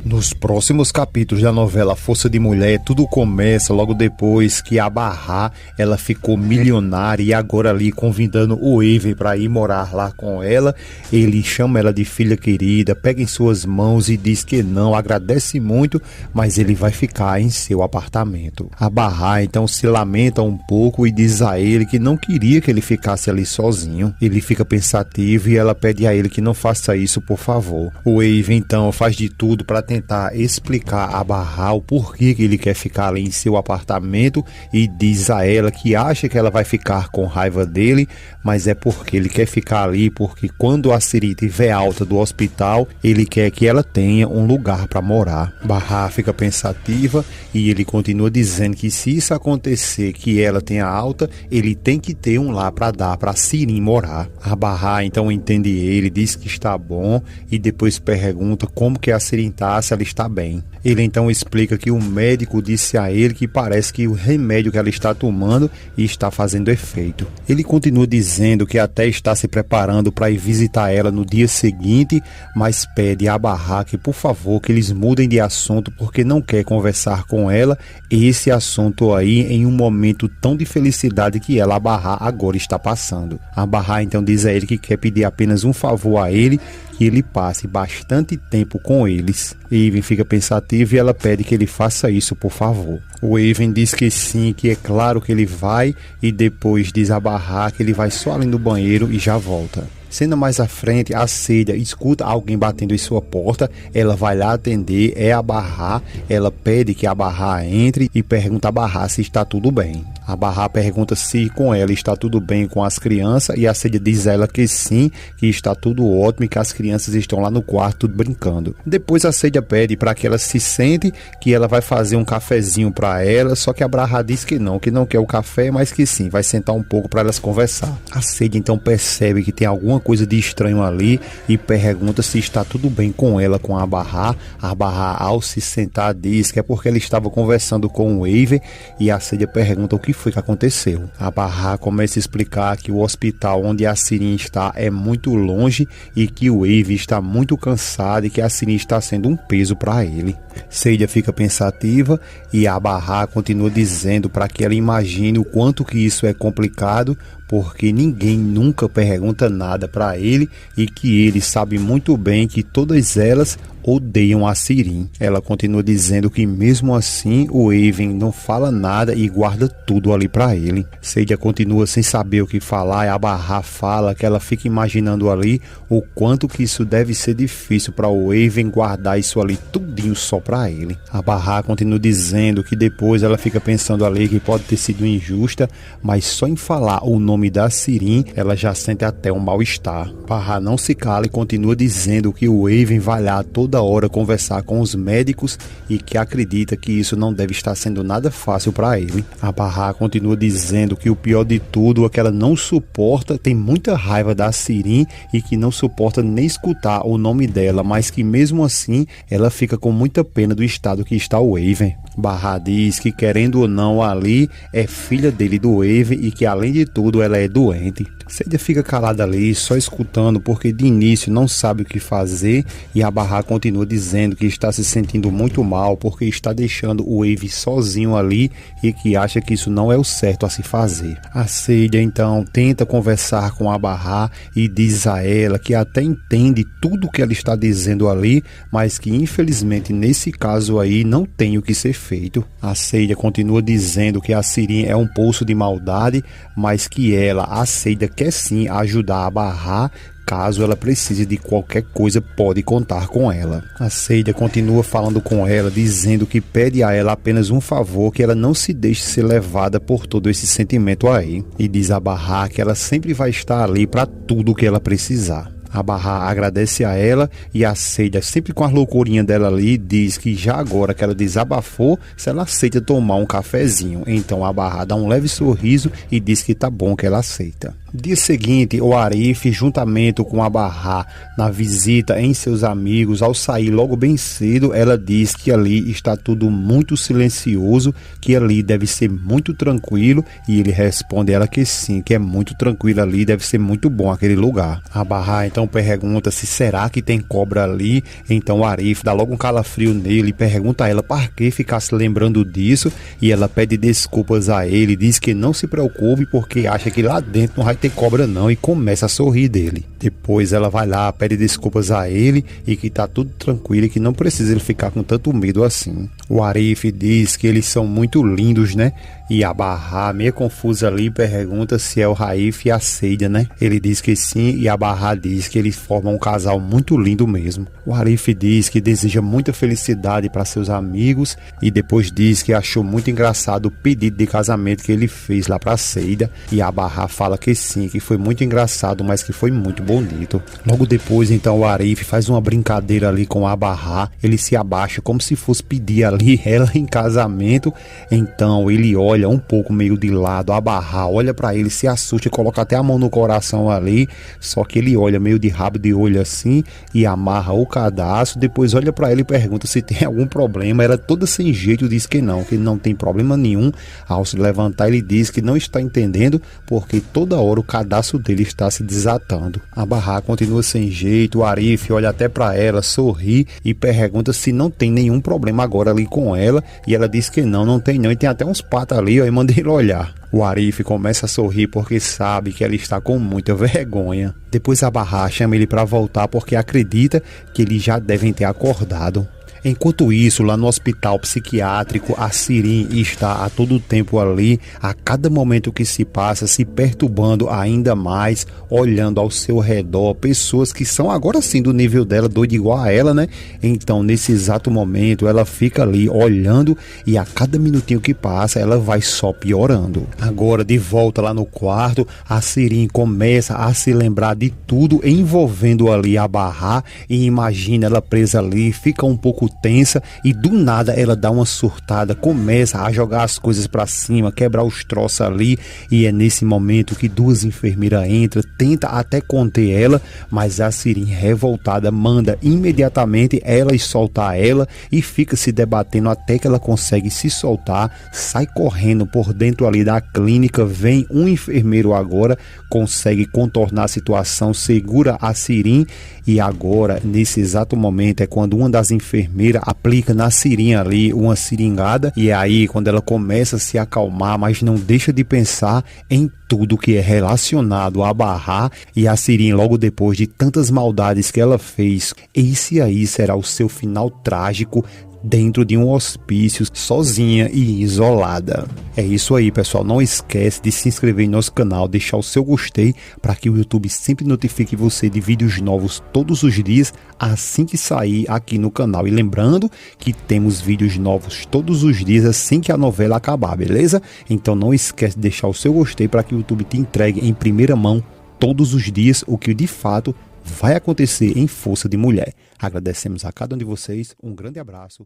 Nos próximos capítulos da novela Força de Mulher, tudo começa logo depois que a Barra, ela ficou milionária e agora ali convidando o Even para ir morar lá com ela. Ele chama ela de filha querida, pega em suas mãos e diz que não, agradece muito, mas ele vai ficar em seu apartamento. A Barra então se lamenta um pouco e diz a ele que não queria que ele ficasse ali sozinho. Ele fica pensativo e ela pede a ele que não faça isso, por favor. O Even então faz de tudo para tentar explicar a Barra o porquê que ele quer ficar ali em seu apartamento e diz a ela que acha que ela vai ficar com raiva dele, mas é porque ele quer ficar ali porque quando a Siri tiver alta do hospital, ele quer que ela tenha um lugar para morar. Barra fica pensativa e ele continua dizendo que se isso acontecer, que ela tenha alta, ele tem que ter um lá para dar para Siri morar. A Barra então entende ele, diz que está bom e depois pergunta como que a Siri está, se ela está bem. Ele então explica que o médico disse a ele que parece que o remédio que ela está tomando está fazendo efeito. Ele continua dizendo que até está se preparando para ir visitar ela no dia seguinte, mas pede a Barra que por favor que eles mudem de assunto porque não quer conversar com ela esse assunto aí em um momento tão de felicidade que ela, a Barra, agora está passando. A Barra então diz a ele que quer pedir apenas um favor a ele, que ele passe bastante tempo com eles. Even fica pensativo e ela pede que ele faça isso, por favor. O Even diz que sim, que é claro que ele vai e depois diz a Barra que ele vai só ali no banheiro e já volta. Sendo mais à frente, a Célia escuta alguém batendo em sua porta, ela vai lá atender, é a Barra, ela pede que a Barra entre e pergunta a Barra se está tudo bem. A Barra pergunta se com ela está tudo bem com as crianças e a Célia diz a ela que sim, que está tudo ótimo e que as crianças estão lá no quarto tudo brincando. Depois a Célia pede para que ela se sente, que ela vai fazer um cafezinho para ela, só que a Barra diz que não quer o café, mas que sim, vai sentar um pouco para elas conversar. A Célia então percebe que tem alguma coisa de estranho ali e pergunta se está tudo bem com ela, com a Barra. A Barra, ao se sentar, diz que é porque ela estava conversando com o Even e a Célia pergunta o que foi que aconteceu. A Barra começa a explicar que o hospital onde a Siri está é muito longe e que o Even está muito cansado e que a Siri está sendo um peso para ele. Célia fica pensativa e a Barra continua dizendo para que ela imagine o quanto que isso é complicado, porque ninguém nunca pergunta nada para ele e que ele sabe muito bem que todas elas odeiam a Siri. Ela continua dizendo que mesmo assim o Even não fala nada e guarda tudo ali para ele. Célia continua sem saber o que falar e a Barra fala que ela fica imaginando ali o quanto que isso deve ser difícil para o Even guardar isso ali tudinho só para ele. A Barra continua dizendo que depois ela fica pensando ali que pode ter sido injusta, mas só em falar o nome da Siri ela já sente até um mal-estar. Barra não se cala e continua dizendo que o Even vai lá toda hora conversar com os médicos e que acredita que isso não deve estar sendo nada fácil para ele. A Barra continua dizendo que o pior de tudo é que ela não suporta, tem muita raiva da Siri e que não suporta nem escutar o nome dela, mas que mesmo assim ela fica com muita pena do estado que está o Even. Barra diz que querendo ou não ali é filha dele, do Even, e que além de tudo ela é doente. Célia fica calada ali, só escutando, porque de início não sabe o que fazer, e a Barra continua dizendo que está se sentindo muito mal porque está deixando o Even sozinho ali e que acha que isso não é o certo a se fazer. A Célia então tenta conversar com a Barra e diz a ela que até entende tudo o que ela está dizendo ali, mas que infelizmente nesse caso aí não tem o que ser feito. A Célia continua dizendo que a Siri é um poço de maldade, mas que ela, a Célia, quer sim ajudar a Barra. Caso ela precise de qualquer coisa, pode contar com ela. A Célia continua falando com ela, dizendo que pede a ela apenas um favor, que ela não se deixe ser levada por todo esse sentimento aí. E diz a Barra que ela sempre vai estar ali para tudo que ela precisar. A Barra agradece a ela e a Célia, sempre com a loucurinha dela ali, diz que já agora que ela desabafou, se ela aceita tomar um cafezinho. Então a Barra dá um leve sorriso e diz que tá bom, que ela aceita. Dia seguinte, o Arif, juntamente com a Barra, na visita em seus amigos, ao sair logo bem cedo, ela diz que ali está tudo muito silencioso, que ali deve ser muito tranquilo, e ele responde a ela que sim, que é muito tranquilo ali, deve ser muito bom aquele lugar. A Barra então pergunta se será que tem cobra ali, então o Arif dá logo um calafrio nele e pergunta a ela para que ficar se lembrando disso, e ela pede desculpas a ele, diz que não se preocupe porque acha que lá dentro não vai ter cobra não, e começa a sorrir dele. Depois ela vai lá, pede desculpas a ele e que tá tudo tranquilo e que não precisa ele ficar com tanto medo assim. O Arif diz que eles são muito lindos, né? E a Barra, meio confusa ali, pergunta se é o Raif e a Seida, né? Ele diz que sim e a Barra diz que eles formam um casal muito lindo mesmo. O Arif diz que deseja muita felicidade para seus amigos e depois diz que achou muito engraçado o pedido de casamento que ele fez lá para Seida, e a Barra fala que sim, que foi muito engraçado, mas que foi muito bonito. Logo depois, então, o Arif faz uma brincadeira ali com a Barra, ele se abaixa como se fosse pedir ali ela em casamento, então ele olha um pouco meio de lado, a Barra olha pra ele, se assusta e coloca até a mão no coração ali, só que ele olha meio de rabo de olho assim e amarra o cadastro, depois olha pra ele e pergunta se tem algum problema. Ela toda sem jeito diz que não tem problema nenhum. Ao se levantar ele diz que não está entendendo porque toda hora o cadastro dele está se desatando. A Barra continua sem jeito, o Arif olha até pra ela, sorri e pergunta se não tem nenhum problema agora ali com ela, e ela diz que não tem não, e tem até uns patos ali, ó, e manda ele olhar. O Arif começa a sorrir porque sabe que ela está com muita vergonha. Depois a Barra chama ele para voltar porque acredita que eles já devem ter acordado. Enquanto isso, lá no hospital psiquiátrico, a Sirin está a todo tempo ali, a cada momento que se passa, se perturbando ainda mais, olhando ao seu redor, pessoas que são agora sim do nível dela, doido igual a ela, né? Então, nesse exato momento, ela fica ali olhando e a cada minutinho que passa, ela vai só piorando. Agora, de volta lá no quarto, a Sirin começa a se lembrar de tudo envolvendo ali a Barra e imagina ela presa ali, fica um pouco tensa e do nada ela dá uma surtada, começa a jogar as coisas pra cima, quebrar os troços ali, e é nesse momento que duas enfermeiras entram, tenta até conter ela, mas a Sirin revoltada manda imediatamente elas soltar ela e fica se debatendo até que ela consegue se soltar, sai correndo por dentro ali da clínica, vem um enfermeiro agora, consegue contornar a situação, segura a Sirin e agora nesse exato momento é quando uma das enfermeiras aplica na Sirin ali uma seringada, e é aí quando ela começa a se acalmar, mas não deixa de pensar em tudo que é relacionado a Barra e a Sirin logo depois de tantas maldades que ela fez. Esse aí será o seu final trágico dentro de um hospício, sozinha e isolada. É isso aí, pessoal. Não esquece de se inscrever em nosso canal, deixar o seu gostei para que o YouTube sempre notifique você de vídeos novos todos os dias assim que sair aqui no canal. E lembrando que temos vídeos novos todos os dias assim que a novela acabar, beleza? Então não esquece de deixar o seu gostei para que o YouTube te entregue em primeira mão todos os dias o que de fato vai acontecer em Força de Mulher. Agradecemos a cada um de vocês, um grande abraço